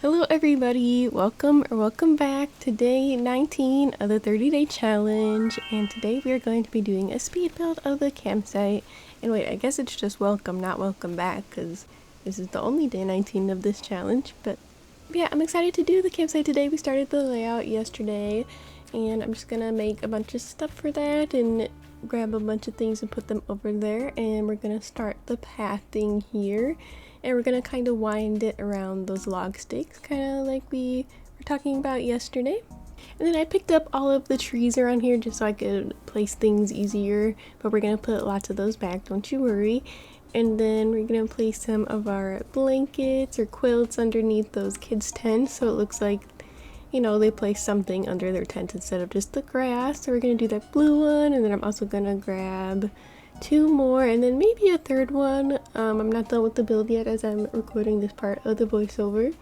Hello everybody, welcome back to day 19 of the 30-day challenge, and today we are going to be doing a speed build of the campsite. And wait, I guess it's just welcome, not welcome back, because this is the only day 19 of this challenge. But yeah, I'm excited to do the campsite today. We started the layout yesterday, and I'm just gonna make a bunch of stuff for that and grab a bunch of things and put them over there, and we're gonna start the pathing here. And we're gonna kind of wind it around those log stakes, kind of like we were talking about yesterday. And then I picked up all of the trees around here just so I could place things easier, but we're gonna put lots of those back, don't you worry. And then we're gonna place some of our blankets or quilts underneath those kids' tents, so it looks like, you know, they place something under their tent instead of just the grass. So we're gonna do that blue one, and then I'm also gonna grab 2 more and then maybe a 3rd one. I'm not done with the build yet as I'm recording this part of the voiceover.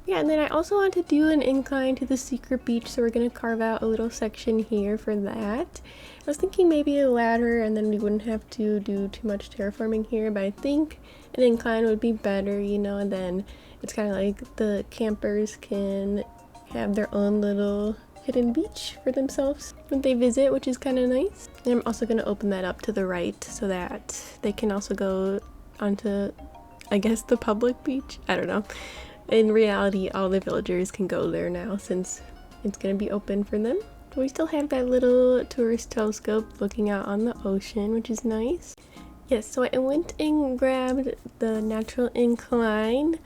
Yeah, and then I also want to do an incline to the secret beach, so we're going to carve out a little section here for that. I was thinking maybe a ladder and then we wouldn't have to do too much terraforming here, but I think an incline would be better, you know, and then it's kind of like the campers can have their own little hidden beach for themselves when they visit, which is kind of nice. And I'm also going to open that up to the right so that they can also go onto, I guess, the public beach. I don't know. In reality, all the villagers can go there now since it's going to be open for them. We still have that little tourist telescope looking out on the ocean, which is nice. Yes, so I went and grabbed the natural incline.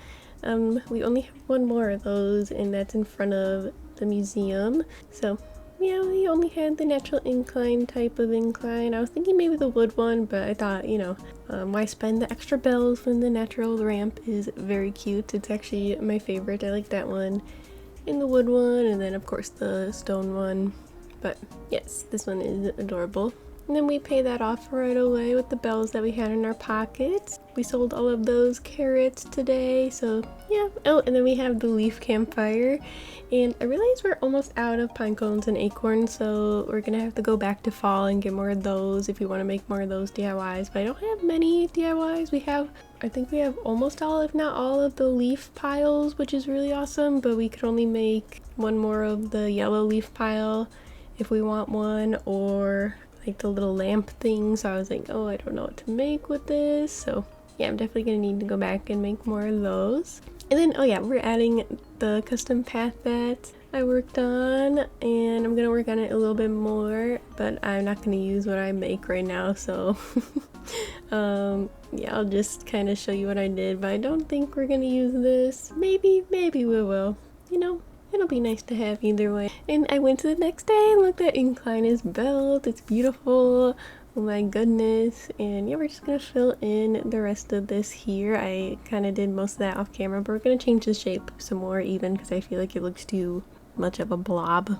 We only have 1 more of those, and that's in front of the museum. So yeah, we only had the natural incline type of incline. I was thinking maybe the wood one, but I thought, you know, why spend the extra bells when the natural ramp is very cute. It's actually my favorite. I like that one and the wood one, and then of course the stone one. But yes, this one is adorable. And then we pay that off right away with the bells that we had in our pockets. We sold all of those carrots today, so yeah. Oh, and then we have the leaf campfire. And I realize we're almost out of pine cones and acorns, so we're gonna have to go back to fall and get more of those if we want to make more of those DIYs. But I don't have many DIYs. I think we have almost all, if not all, of the leaf piles, which is really awesome, but we could only make 1 more of the yellow leaf pile if we want one, or like the little lamp thing. So I was like, oh, I don't know what to make with this. So yeah, I'm definitely gonna need to go back and make more of those. And then, oh yeah, we're adding the custom path that I worked on, and I'm gonna work on it a little bit more, but I'm not gonna use what I make right now, so yeah, I'll just kind of show you what I did, but I don't think we're gonna use this. Maybe we will, you know. It'll be nice to have either way. And I went to the next day and look, that incline is built. It's beautiful. Oh my goodness. And yeah, we're just gonna fill in the rest of this here. I kind of did most of that off camera, but we're gonna change the shape some more even because I feel like it looks too much of a blob.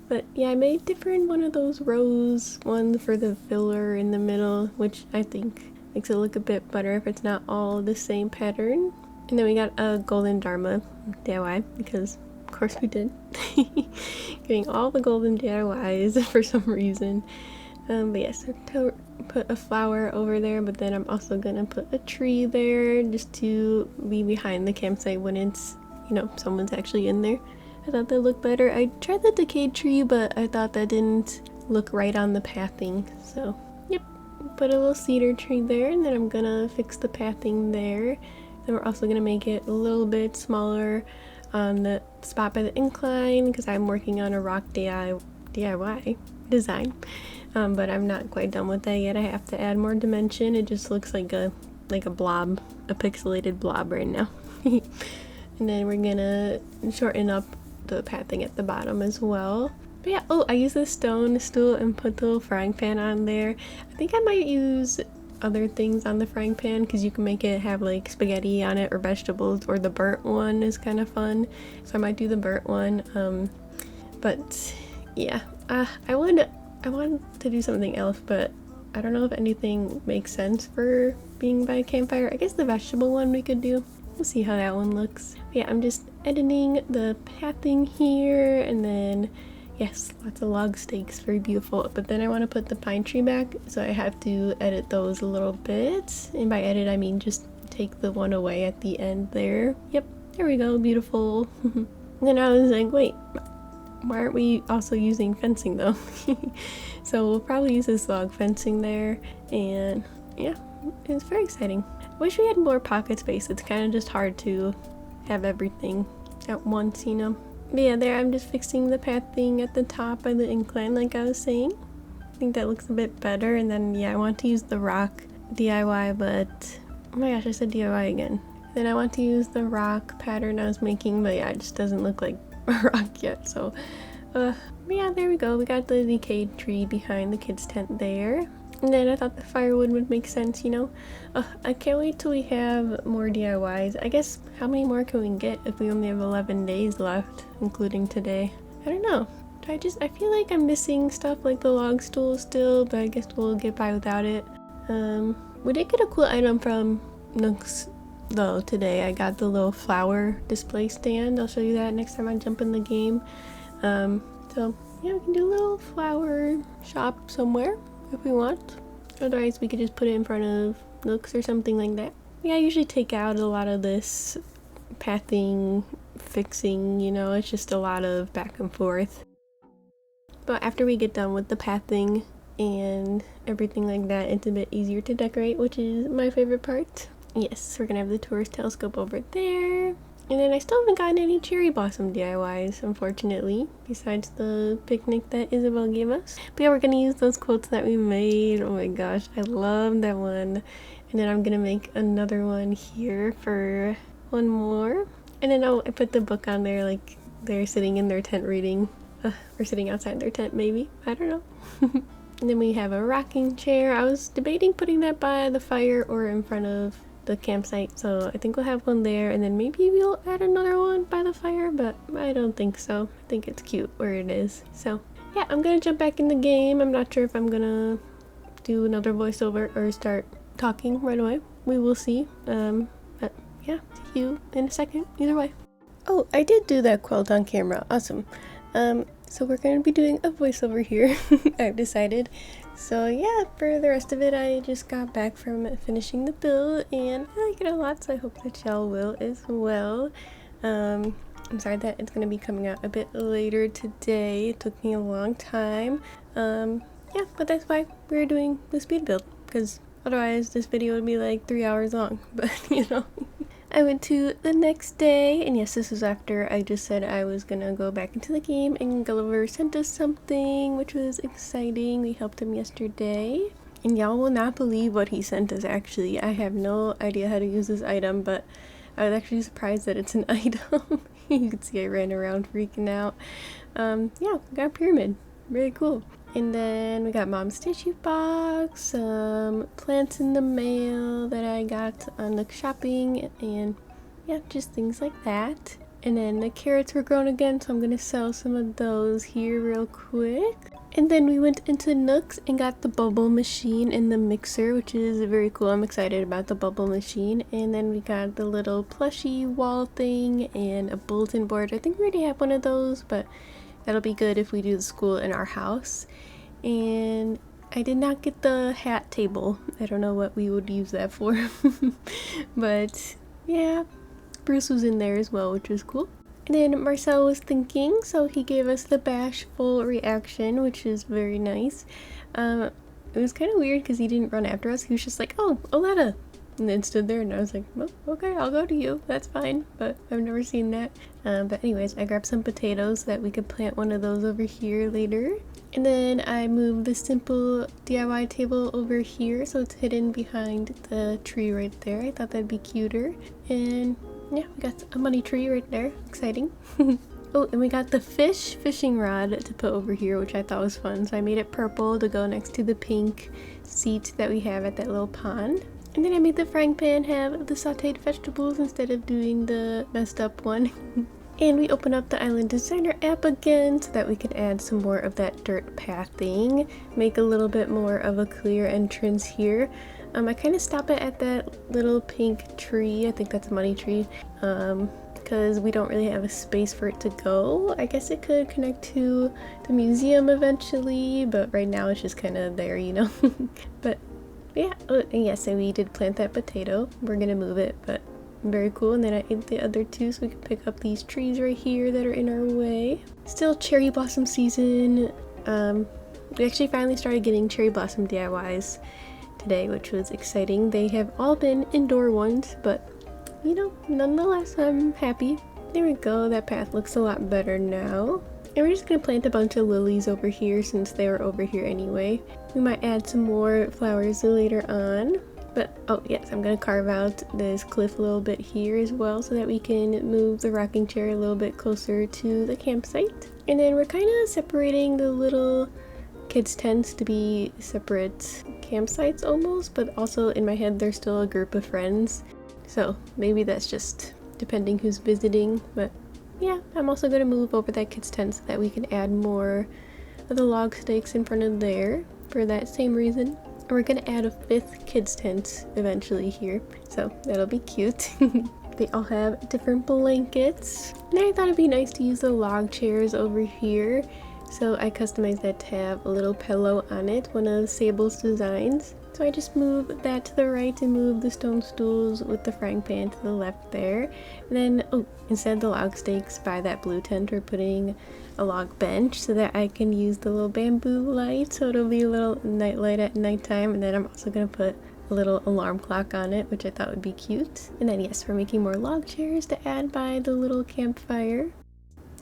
But yeah, I made different one of those rows, one for the filler in the middle, which I think makes it look a bit better if it's not all the same pattern. And then we got a golden Dharma DIY, because of course we did. Getting all the golden DIYs for some reason. But yes, to put a flower over there, but then I'm also gonna put a tree there just to be behind the campsite when it's, you know, someone's actually in there. I thought that looked better. I tried the decayed tree, but I thought that didn't look right on the pathing. So yep, put a little cedar tree there, and then I'm gonna fix the pathing there. Then we're also going to make it a little bit smaller on the spot by the incline because I'm working on a rock DIY design, but I'm not quite done with that yet. I have to add more dimension. It just looks like a blob, a pixelated blob right now. And then we're gonna shorten up the pathing at the bottom as well. But yeah, oh, I used this stone stool and put the little frying pan on there. I think I might use other things on the frying pan because you can make it have like spaghetti on it or vegetables, or the burnt one is kind of fun, so I might do the burnt one. But yeah, I wanted to do something else, but I don't know if anything makes sense for being by a campfire. I guess the vegetable one we could do. We'll see how that one looks. But yeah, I'm just editing the pathing here, and then yes, lots of log stakes, very beautiful. But then I want to put the pine tree back, so I have to edit those a little bit. And by edit, I mean just take the one away at the end there. Yep. There we go, beautiful. Then I was like, wait, why aren't we also using fencing though? So we'll probably use this log fencing there, and yeah, it's very exciting. I wish we had more pocket space. It's kind of just hard to have everything at once, you know. But yeah, there I'm just fixing the path thing at the top of the incline like I was saying. I think that looks a bit better. And then yeah, I want to use the rock DIY, but oh my gosh, I said DIY again. Then I want to use the rock pattern I was making, but yeah, it just doesn't look like a rock yet. So yeah, there we go. We got the decayed tree behind the kids' tent there. And then I thought the firewood would make sense, you know. I can't wait till we have more DIYs. I guess how many more can we get if we only have 11 days left, including today? I don't know. I feel like I'm missing stuff like the log stool still, but I guess we'll get by without it. We did get a cool item from Nooks though today. I got the little flower display stand. I'll show you that next time I jump in the game. So yeah, we can do a little flower shop somewhere if we want. Otherwise we could just put it in front of Nooks or something like that. Yeah, I usually take out a lot of this pathing, fixing, you know, it's just a lot of back and forth. But after we get done with the pathing and everything like that, it's a bit easier to decorate, which is my favorite part. Yes, we're gonna have the tourist telescope over there. And then I still haven't gotten any cherry blossom DIYs, unfortunately, besides the picnic that Isabel gave us. But yeah, we're gonna use those quotes that we made. Oh my gosh, I love that one. And then I'm gonna make another one here for one more. And then I put the book on there, like they're sitting in their tent reading. Or sitting outside their tent, maybe. I don't know. And then we have a rocking chair. I was debating putting that by the fire or in front of the campsite, so I think we'll have one there, and then maybe we'll add another one by the fire, but I don't think so. I think it's cute where it is. So yeah, I'm gonna jump back in the game. I'm not sure if I'm gonna do another voiceover or start talking right away. We will see. But yeah, see you in a second either way. Oh, I did do that quilt on camera. Awesome. So we're going to be doing a voiceover here, I've decided. So yeah, for the rest of it, I just got back from finishing the build, and I like it a lot, so I hope that y'all will as well. I'm sorry that it's going to be coming out a bit later today. It took me a long time. Yeah, but that's why we're doing the speed build, because otherwise this video would be like 3 hours long, but you know. I went to the next day, and yes, this was after I just said I was gonna go back into the game, and Gulliver sent us something, which was exciting. We helped him yesterday, and y'all will not believe what he sent us actually. I have no idea how to use this item, but I was actually surprised that it's an item. You can see I ran around freaking out. Yeah, we got a pyramid. Very cool. And then we got Mom's tissue box, some plants in the mail that I got on the shopping, and yeah, just things like that. And then the carrots were grown again, so I'm gonna sell some of those here real quick. And then we went into Nooks and got the bubble machine and the mixer, which is very cool. I'm excited about the bubble machine. And then we got the little plushy wall thing and a bulletin board. I think we already have one of those, but that'll be good if we do the school in our house. And I did not get the hat table. I don't know what we would use that for. But yeah, Bruce was in there as well, which was cool. And then Marcel was thinking, so he gave us the bashful reaction, which is very nice. It was kind of weird because he didn't run after us. He was just like, oh, Oletta. And then stood there, and I was like, well, okay, I'll go to you. That's fine, but I've never seen that. But anyways, I grabbed some potatoes so that we could plant one of those over here later. And then I moved the simple DIY table over here, so it's hidden behind the tree right there. I thought that'd be cuter. And yeah, we got a money tree right there. Exciting. Oh, and we got the fishing rod to put over here, which I thought was fun. So I made it purple to go next to the pink seat that we have at that little pond. And then I made the frying pan have the sauteed vegetables instead of doing the messed up one. And we open up the Island Designer app again so that we can add some more of that dirt pathing, make a little bit more of a clear entrance here. I kind of stop it at that little pink tree. I think that's a money tree, because we don't really have a space for it to go. I guess it could connect to the museum eventually, but right now it's just kind of there, you know. But yeah, and yes, and we did plant that potato. We're gonna move it, but Very cool. And then I ate the other two so we can pick up these trees right here that are in our way. Still cherry blossom season. We actually finally started getting cherry blossom DIYs today, which was exciting. They have all been indoor ones, but you know, nonetheless, I'm happy. There we go. That path looks a lot better now. And we're just gonna plant a bunch of lilies over here since they were over here anyway. We might add some more flowers later on. But, oh yes, I'm gonna carve out this cliff a little bit here as well so that we can move the rocking chair a little bit closer to the campsite. And then we're kind of separating the little kids' tents to be separate campsites almost, but also in my head they're still a group of friends. So maybe that's just depending who's visiting, but yeah, I'm also going to move over that kids' tent so that we can add more of the log stakes in front of there for that same reason. And we're going to add a 5th kids' tent eventually here, so that'll be cute. They all have different blankets. And I thought it'd be nice to use the log chairs over here, so I customized that to have a little pillow on it, one of Sable's designs. So I just moved that to the right and moved the stone stools with the frying pan to the left there. And then, oh, instead of the log stakes by that blue tent, we're putting a log bench so that I can use the little bamboo light, so it'll be a little night light at nighttime. And then I'm also going to put a little alarm clock on it, which I thought would be cute. And then yes, we're making more log chairs to add by the little campfire.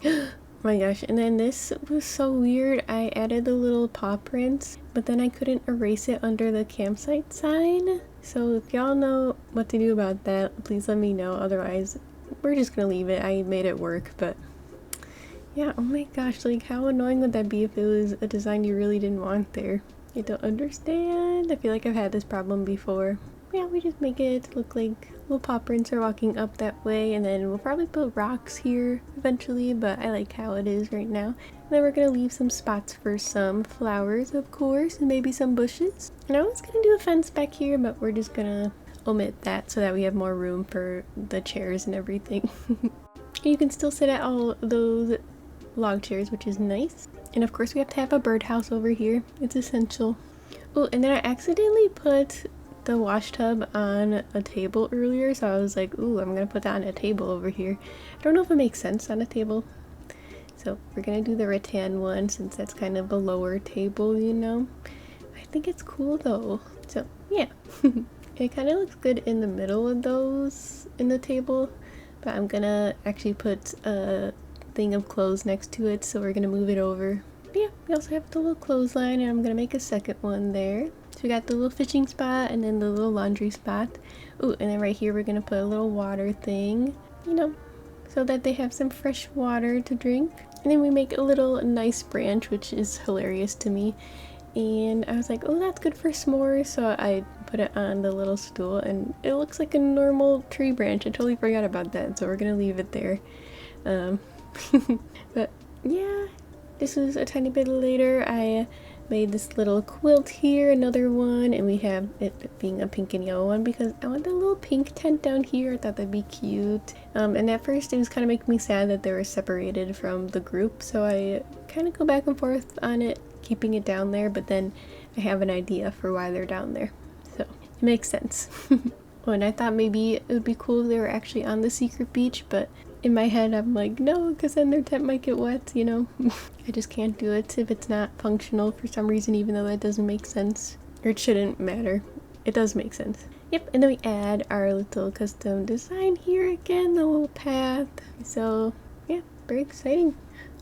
Oh my gosh, and then this was so weird. I added the little paw prints, but then I couldn't erase it under the campsite sign. So if y'all know what to do about that, please let me know. Otherwise, we're just gonna leave it. I made it work, but yeah, oh my gosh, like how annoying would that be if it was a design you really didn't want there? I don't understand. I feel like I've had this problem before. Yeah, we just make it look like little paw prints are walking up that way, and then we'll probably put rocks here eventually, but I like how it is right now. And then we're gonna leave some spots for some flowers, of course, and maybe some bushes. And I was gonna do a fence back here, but we're just gonna omit that so that we have more room for the chairs and everything. You can still sit at all those log chairs, which is nice. And of course we have to have a birdhouse over here. It's essential. Oh, and then I accidentally put the wash tub on a table earlier, so I was like, ooh, I'm gonna put that on a table over here. I don't know if it makes sense on a table, so we're gonna do the rattan one since that's kind of a lower table, you know. I think it's cool though, so yeah. It kind of looks good in the middle of those in the table, but I'm gonna actually put a thing of clothes next to it, so we're gonna move it over. But yeah, we also have the little clothesline, and I'm gonna make a second one there. So we got the little fishing spot and then the little laundry spot. Ooh, and then right here we're gonna put a little water thing, you know, so that they have some fresh water to drink. And then we make a little nice branch, which is hilarious to me. And I was like, oh, that's good for s'mores, so I put it on the little stool, and it looks like a normal tree branch. I totally forgot about that, so we're gonna leave it there. But yeah, this was a tiny bit later. I made this little quilt here, another one, and we have it being a pink and yellow one because I want a little pink tent down here. I thought that'd be cute. And at first it was kind of making me sad that they were separated from the group, so I kind of go back and forth on it, keeping it down there, but then I have an idea for why they're down there, so it makes sense. Oh, and I thought maybe it would be cool if they were actually on the secret beach, but in my head I'm like, no, because then their tent might get wet, you know. I just can't do it if it's not functional for some reason, even though that doesn't make sense, or it shouldn't matter. It does make sense. Yep, and then we add our little custom design here again, the little path. So yeah, very exciting.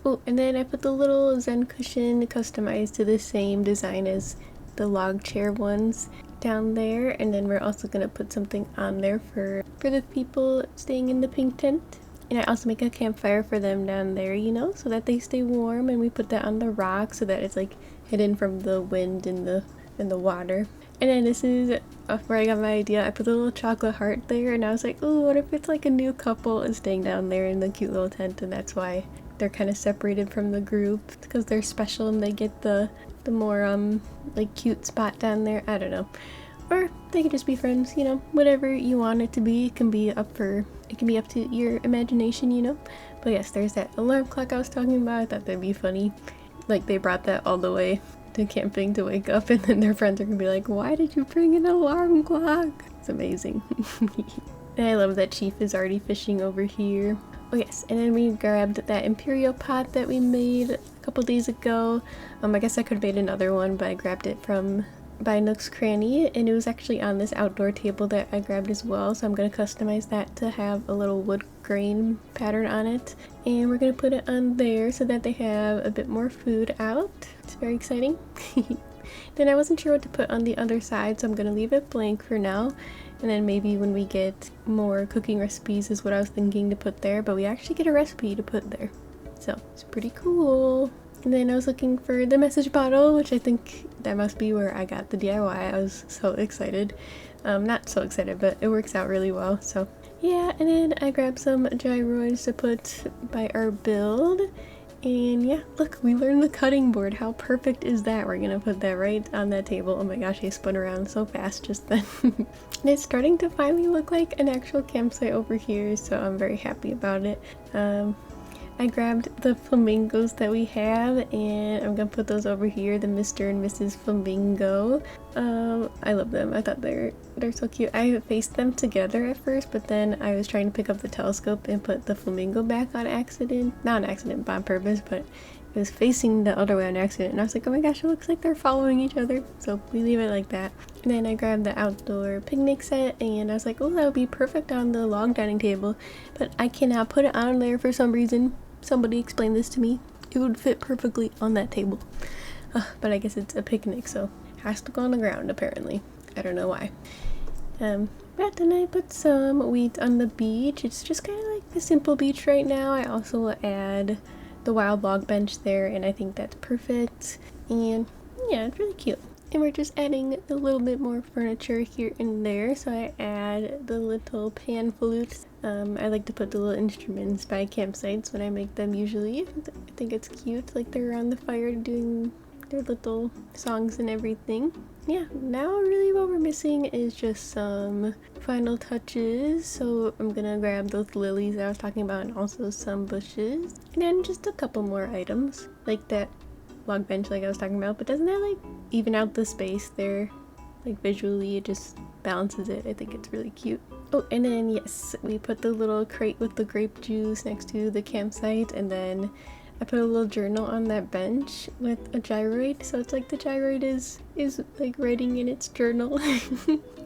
Oh, and then I put the little Zen cushion customized to the same design as the log chair ones down there, and then we're also gonna put something on there for the people staying in the pink tent. And I also make a campfire for them down there, you know, so that they stay warm, and we put that on the rock so that it's like hidden from the wind and the water. And then this is where I got my idea. I put the little chocolate heart there, and I was like, oh, what if it's like a new couple is staying down there in the cute little tent, and that's why they're kind of separated from the group, because they're special and they get the more like cute spot down there. I don't know. Or they could just be friends, you know, whatever you want it to be. It can be up to your imagination, you know. But yes, there's that alarm clock I was talking about. I thought that'd be funny. Like, they brought that all the way to camping to wake up, and then their friends are gonna be like, why did you bring an alarm clock? It's amazing. And I love that Chief is already fishing over here. Oh yes, and then we grabbed that Imperial pot that we made a couple days ago. I guess I could have made another one, but I grabbed it from by Nooks Cranny, and it was actually on this outdoor table that I grabbed as well, so I'm going to customize that to have a little wood grain pattern on it, and we're going to put it on there so that they have a bit more food out. It's very exciting. Then I wasn't sure what to put on the other side, so I'm going to leave it blank for now, and then maybe when we get more cooking recipes is what I was thinking to put there, but we actually get a recipe to put there, so it's pretty cool. And then I was looking for the message bottle, which I think that must be where I got the DIY. I was so excited. Not so excited, but it works out really well. So yeah, and then I grabbed some gyroids to put by our build. And yeah, look, we learned the cutting board. How perfect is that? We're gonna put that right on that table. Oh my gosh, I spun around so fast just then. And it's starting to finally look like an actual campsite over here, so I'm very happy about it. I grabbed the flamingos that we have, and I'm gonna put those over here, the Mr. and Mrs. Flamingo. I love them. I thought they're so cute. I faced them together at first, but then I was trying to pick up the telescope and put the flamingo back on accident. Not on accident, but on purpose, but it was facing the other way on accident, and I was like, oh my gosh, it looks like they're following each other, so we leave it like that. And then I grabbed the outdoor picnic set, and I was like, oh, that would be perfect on the log dining table, but I cannot put it on there for some reason. Somebody explained this to me. It would fit perfectly on that table. But I guess it's a picnic, so it has to go on the ground apparently. I don't know why. But then I put some wheat on the beach. It's just kind of like a simple beach right now. I also will add the wild log bench there, and I think that's perfect. And yeah, it's really cute. And we're just adding a little bit more furniture here and there. So I add the little pan flute. I like to put the little instruments by campsites when I make them usually. I think it's cute, like they're around the fire doing their little songs and everything. Yeah, now really what we're missing is just some final touches. So I'm gonna grab those lilies that I was talking about and also some bushes. And then just a couple more items, like that log bench like I was talking about, but doesn't that like even out the space there? Like visually it just balances it. I think it's really cute. Oh, and then yes, we put the little crate with the grape juice next to the campsite, and then I put a little journal on that bench with a gyroid, so it's like the gyroid is like writing in its journal.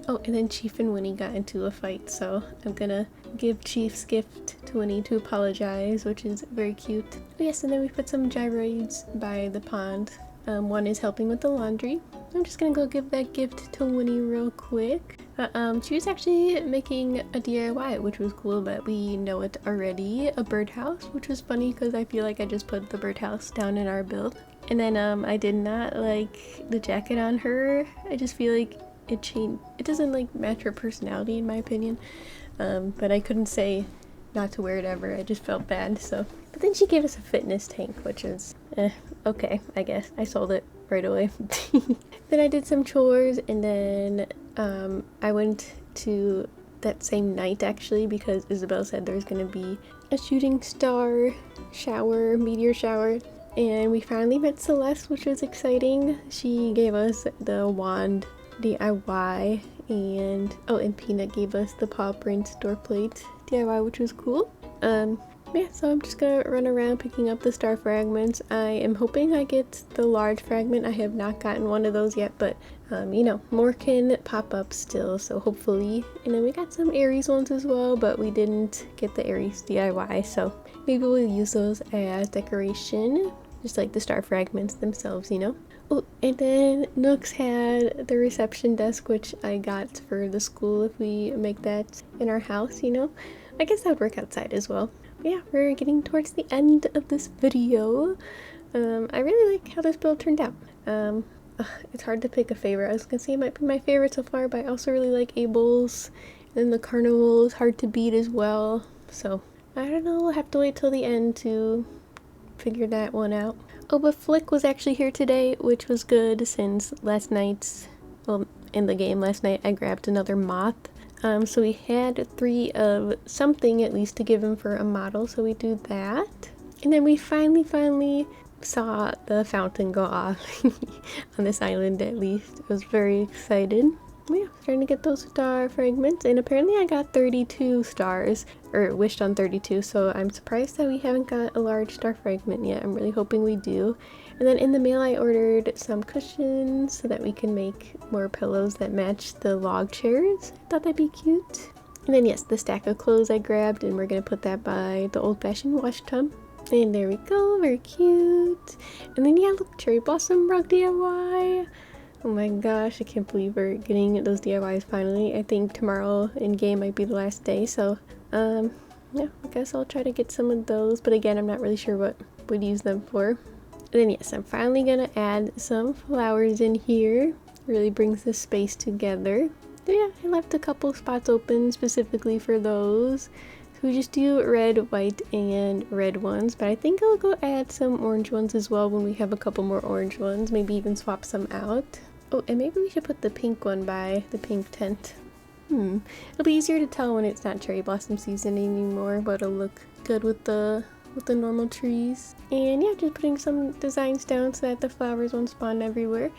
Oh, and then Chief and Winnie got into a fight, so I'm gonna give Chief's gift to Winnie to apologize, which is very cute. Oh yes, and then we put some gyroids by the pond. One is helping with the laundry. I'm just gonna go give that gift to Winnie real quick. She was actually making a DIY, which was cool, but we know it already. A birdhouse, which was funny because I feel like I just put the birdhouse down in our build. And then I did not like the jacket on her. I just feel like it changed. It doesn't like match her personality in my opinion. But I couldn't say not to wear it ever. I just felt bad, so. But then she gave us a fitness tank, which is okay, I guess. I sold it right away. Then I did some chores, and then I went to that same night actually because Isabel said there's gonna be a shooting star shower, meteor shower, and we finally met Celeste, which was exciting. She gave us the wand DIY, and Peanut gave us the paw print door plate DIY, which was cool. Yeah, so I'm just gonna run around picking up the star fragments. I am hoping I get the large fragment. I have not gotten one of those yet, but you know, more can pop up still, so hopefully. And then we got some Aries ones as well, but we didn't get the Aries DIY, so maybe we'll use those as decoration, just like the star fragments themselves, you know. Oh, and then Nooks had the reception desk, which I got for the school if we make that in our house, you know. I guess that would work outside as well. Yeah, we're getting towards the end of this video. I really like how this build turned out. It's hard to pick a favorite. I was gonna say it might be my favorite so far, but I also really like Abel's. And then the carnival is hard to beat as well. So, I don't know, we'll have to wait till the end to figure that one out. Oh, but Flick was actually here today, which was good since in the game last night I grabbed another moth. So we had 3 of something at least to give him for a model, so we do that. And then we finally saw the fountain go off on this island at least. I was very excited. Yeah, starting to get those star fragments, and apparently I got 32 stars, or wished on 32, so I'm surprised that we haven't got a large star fragment yet. I'm really hoping we do. And then in the mail I ordered some cushions so that we can make more pillows that match the log chairs. I thought that'd be cute. And then yes, the stack of clothes I grabbed, and we're gonna put that by the old-fashioned wash tub. And there we go, very cute. And then yeah, look, cherry blossom rug DIY. Oh my gosh, I can't believe we're getting those DIYs finally. I think tomorrow in game might be the last day, so yeah, I guess I'll try to get some of those, but again, I'm not really sure what we'd use them for. And then yes, I'm finally gonna add some flowers in here. Really brings the space together. So yeah, I left a couple spots open specifically for those. So we just do red, white, and red ones, but I think I'll go add some orange ones as well when we have a couple more orange ones, maybe even swap some out. Oh, and maybe we should put the pink one by the pink tent. It'll be easier to tell when it's not cherry blossom season anymore, but it'll look good with the normal trees. And yeah, just putting some designs down so that the flowers won't spawn everywhere.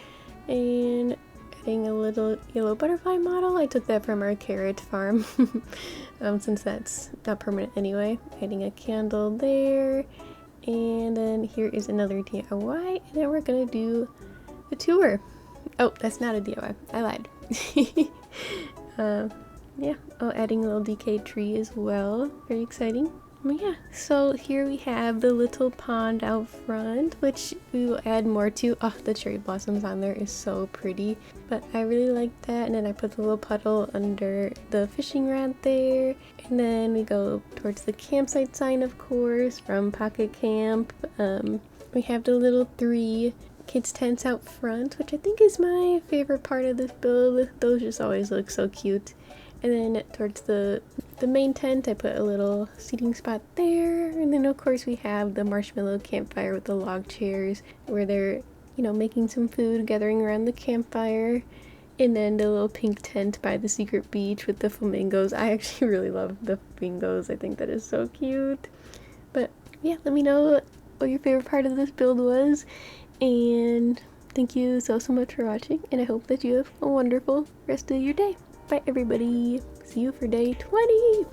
And adding a little yellow butterfly model. I took that from our carrot farm since that's not permanent anyway. Adding a candle there, and then here is another DIY, and then we're gonna do a tour. Oh, that's not a DIY, I lied. Yeah, oh, adding a little decayed tree as well, very exciting. Yeah, so here we have the little pond out front, which we will add more to. Oh, the cherry blossoms on there is so pretty, but I really like that. And then I put the little puddle under the fishing rod there, and then we go towards the campsite sign, of course, from Pocket Camp. We have the little 3 kids tents out front, which I think is my favorite part of this build. Those just always look so cute. And then towards the main tent, I put a little seating spot there. And then of course we have the marshmallow campfire with the log chairs where they're, you know, making some food, gathering around the campfire. And then the little pink tent by the secret beach with the flamingos. I actually really love the flamingos. I think that is so cute. But yeah, let me know what your favorite part of this build was. And thank you so much for watching. And I hope that you have a wonderful rest of your day. Bye everybody. See you for day 20.